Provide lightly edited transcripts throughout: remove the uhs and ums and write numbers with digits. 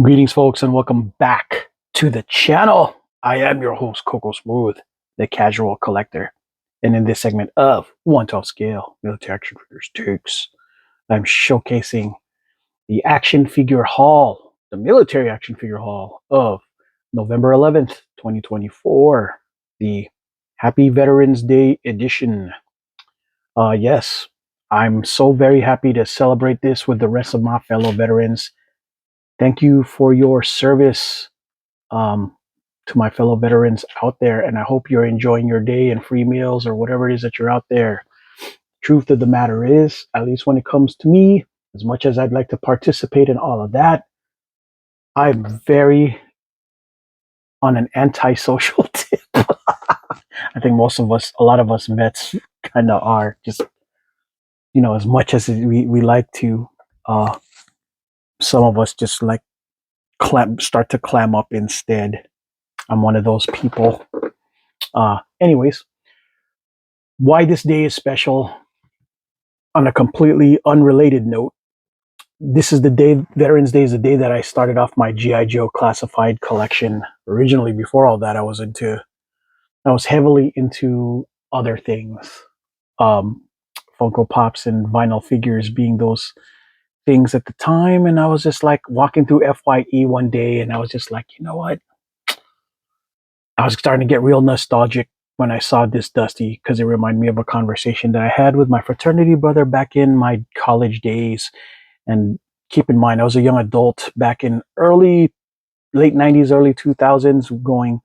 Greetings, folks, and welcome back to the channel. I am your host, Coco Smooth, the casual collector. And in this segment of 112 Scale Military Action Figures Takes, I'm showcasing the action figure haul, the military action figure haul of November 11th, 2024, the Happy Veterans Day edition. Yes, I'm so very happy to celebrate this with the rest of my fellow veterans. Thank you for your service um, to my fellow veterans out there, and I hope you're enjoying your day and free meals or whatever it is that you're out there. Truth of the matter is, at least when it comes to me, as much as I'd like to participate in all of that, I'm very on an antisocial tip. I think most of us, a lot of us vets kind of are just, as much as we like to, some of us just like start to clam up instead. I'm one of those people. Anyways, why this day is special, on a completely unrelated note, this is the day, Veterans Day is the day that I started off my G.I. Joe classified collection. Originally, before all that, I was heavily into other things. Funko Pops and vinyl figures being those things at the time. And I was just like walking through FYE one day and I was just like, you know what? I was starting to get real nostalgic when I saw this Dusty, because it reminded me of a conversation that I had with my fraternity brother back in my college days. And keep in mind, I was a young adult back in late 90s, early 2000s, going,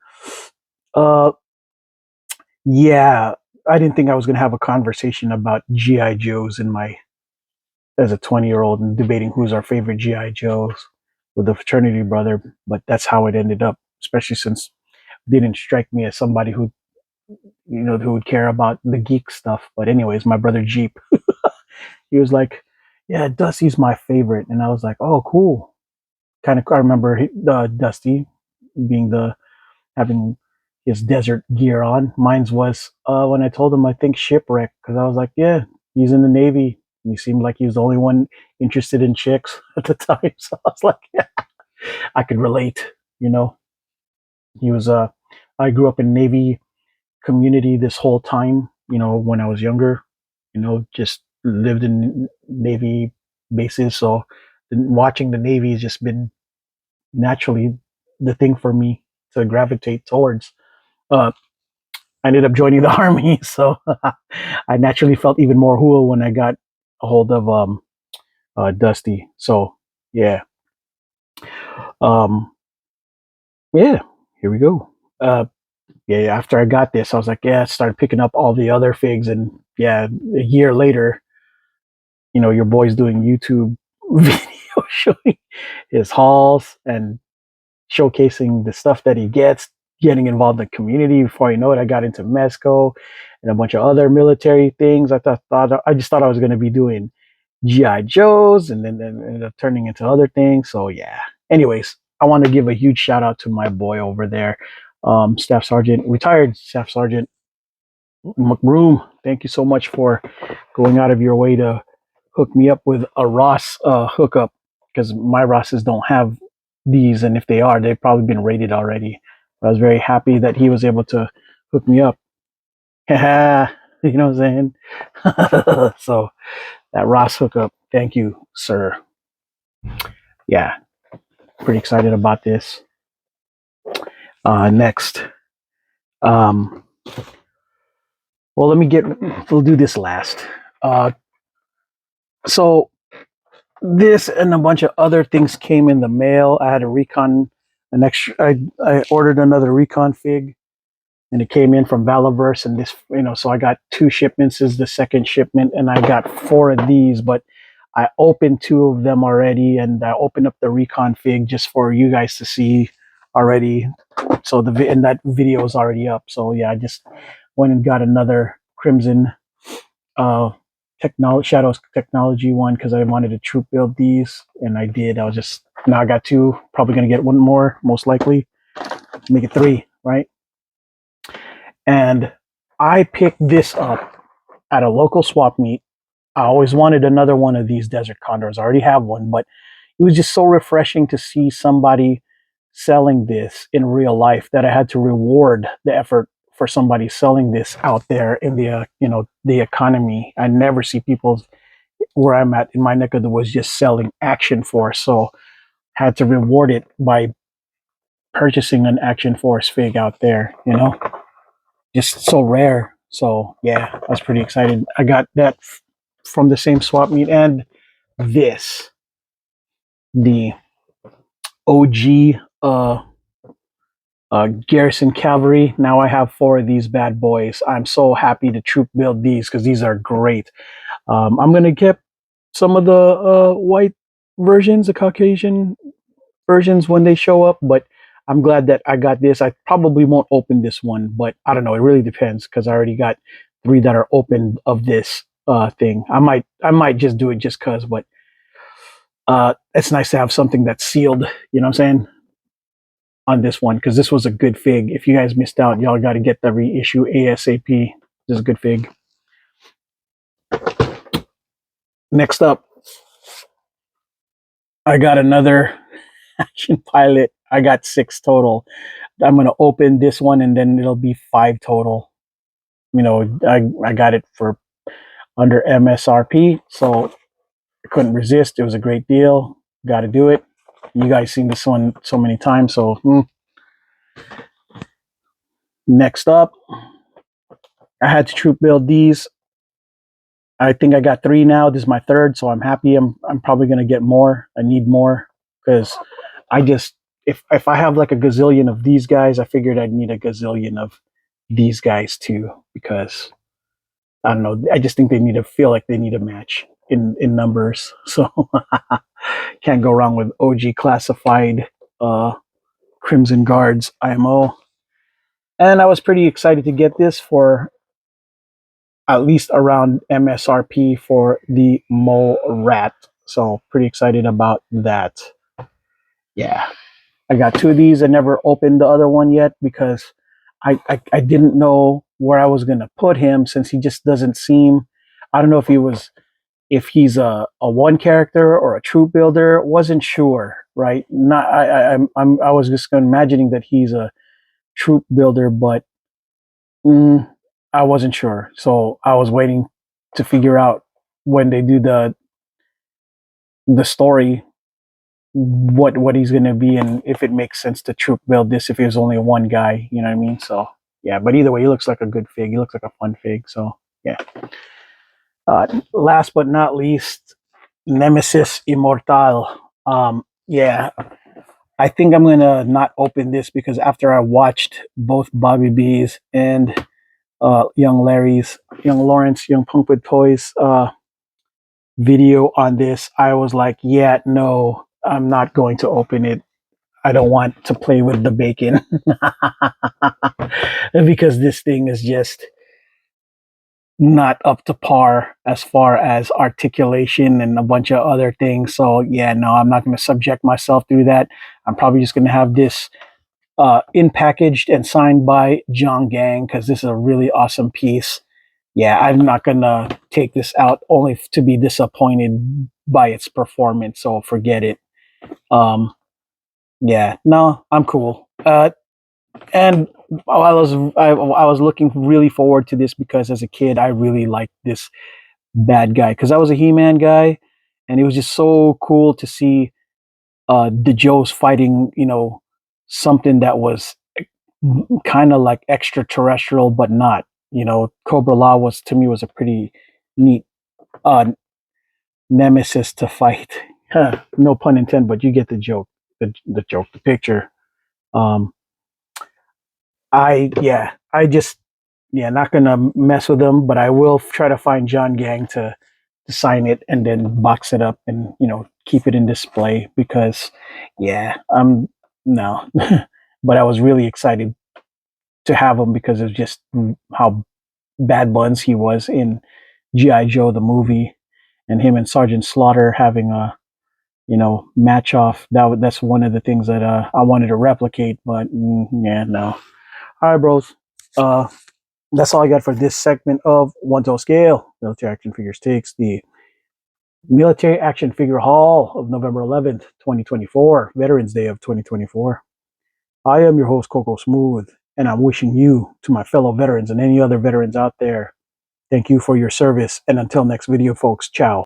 uh, yeah, I didn't think I was going to have a conversation about G.I. Joes as a 20-year-old and debating who's our favorite G.I. Joes with a fraternity brother. But that's how it ended up, especially since it didn't strike me as somebody who would care about the geek stuff. But anyways, my brother Jeep, he was like, yeah, Dusty's my favorite. And I was like, oh, cool. I remember Dusty being having his desert gear on. Mine's was when I told him I think shipwreck, because I was like, yeah, he's in the Navy. And he seemed like he was the only one interested in chicks at the time. So I was like, yeah, I could relate. He was I grew up in Navy community this whole time. When I was younger, just lived in Navy bases. So watching the Navy has just been naturally the thing for me to gravitate towards. Uh, I ended up joining the Army, so I naturally felt even more cool when I got a hold of Dusty. So yeah, um, yeah, here we go. Yeah, after I got this, I was like, yeah, I started picking up all the other figs, and yeah, a year later, your boy's doing YouTube video showing his hauls and showcasing the stuff that he gets, getting involved in the community. Before you know it, I got into Mesco and a bunch of other military things. I just thought I was going to be doing GI Joes, and then ended up turning into other things. So yeah. Anyways, I want to give a huge shout out to my boy over there, retired Staff Sergeant McBroom. Thank you so much for going out of your way to hook me up with a Ross hookup, because my Rosses don't have these, and if they are, they've probably been rated already. But I was very happy that he was able to hook me up. You know what I'm saying? So that Ross hookup, thank you, sir. Yeah, pretty excited about this. Next, well, we'll do this last. So this and a bunch of other things came in the mail. I had I ordered another recon fig, and it came in from Valaverse, and this, so I got 2 shipments. This is the second shipment, and I got 4 of these, but I opened 2 of them already, and I opened up the recon fig just for you guys to see already. So and that video is already up. So yeah, I just went and got another Crimson Shadows Technology one, because I wanted to troop build these, and I did. Now I got 2, probably gonna get 1 more, most likely, make it 3, right? And I picked this up at a local swap meet. I always wanted another one of these Desert Condors. I already have one, but it was just so refreshing to see somebody selling this in real life that I had to reward the effort for somebody selling this out there in the the economy. I never see people where I'm at in my neck of the woods just selling Action Force, so had to reward it by purchasing an Action Force fig out there. Just so rare. So yeah, I was pretty excited. I got that from the same swap meet, and this the OG Garrison Cavalry. Now I have 4 of these bad boys. I'm so happy to troop build these because these are great. I'm gonna get some of the white versions, the Caucasian versions when they show up, but I'm glad that I got this. I probably won't open this one, but I don't know. It really depends because I already got 3 that are open of this thing. I might just do it just cause, but it's nice to have something that's sealed. You know what I'm saying? On this one because this was a good fig. If you guys missed out, y'all got to get the reissue ASAP. This is a good fig. Next up, I got another Action Pilot. I got 6 total. I'm gonna open this one and then it'll be 5 total. I got it for under MSRP, so I couldn't resist. It was a great deal. Got to do it. You guys seen this one so many times, so next up, I had to troop build these. I think I got 3 now. This is my 3rd, so I'm happy. I'm probably gonna get more. I need more because I just if I have like a gazillion of these guys, I figured I'd need a gazillion of these guys too because I don't know. I just think they need to feel like they need a match in numbers. So can't go wrong with OG classified Crimson Guards IMO. And I was pretty excited to get this for at least around MSRP for the Mole Rat. So pretty excited about that. Yeah. I got 2 of these. I never opened the other one yet because I didn't know where I was gonna put him since he just doesn't seem. I don't know if he's a one character or a troop builder. Wasn't sure, right? Not I was just imagining that he's a troop builder, but I wasn't sure. So I was waiting to figure out when they do the story what he's gonna be and if it makes sense to troop build this if he was only one guy, you know what I mean? So yeah, but either way, he looks like a good fig. He looks like a fun fig. So yeah. Last but not least, Nemesis Immortal. Yeah, I think I'm gonna not open this because after I watched both Bobby B's and Young Lawrence, Young Punk with Toys video on this, I was like, yeah, no, I'm not going to open it. I don't want to play with the bacon because this thing is just not up to par as far as articulation and a bunch of other things. So yeah, no, I'm not going to subject myself through that. I'm probably just going to have this in packaged and signed by John Gang because this is a really awesome piece. Yeah, I'm not going to take this out only to be disappointed by its performance. So forget it. Yeah, no, I'm cool. And I was looking really forward to this because as a kid I really liked this bad guy because I was a He-Man guy, and it was just so cool to see the Joes fighting, something that was kind of like extraterrestrial but not. Cobra Law was a pretty neat uh, nemesis to fight. No pun intended, but you get the joke. The joke, the picture. Um, I just not gonna mess with them, but I will try to find John Gang to sign it and then box it up and keep it in display because no, but I was really excited to have him because of just how bad buns he was in GI Joe the movie, and him and Sergeant Slaughter having a match off. That's one of the things that I wanted to replicate, but no. All right, bros. That's all I got for this segment of One to Scale. Military Action Figures Takes the Military Action Figure Haul of November 11th, 2024, Veterans Day of 2024. I am your host, Coco Smooth, and I'm wishing you, to my fellow veterans and any other veterans out there, thank you for your service. And until next video, folks, ciao.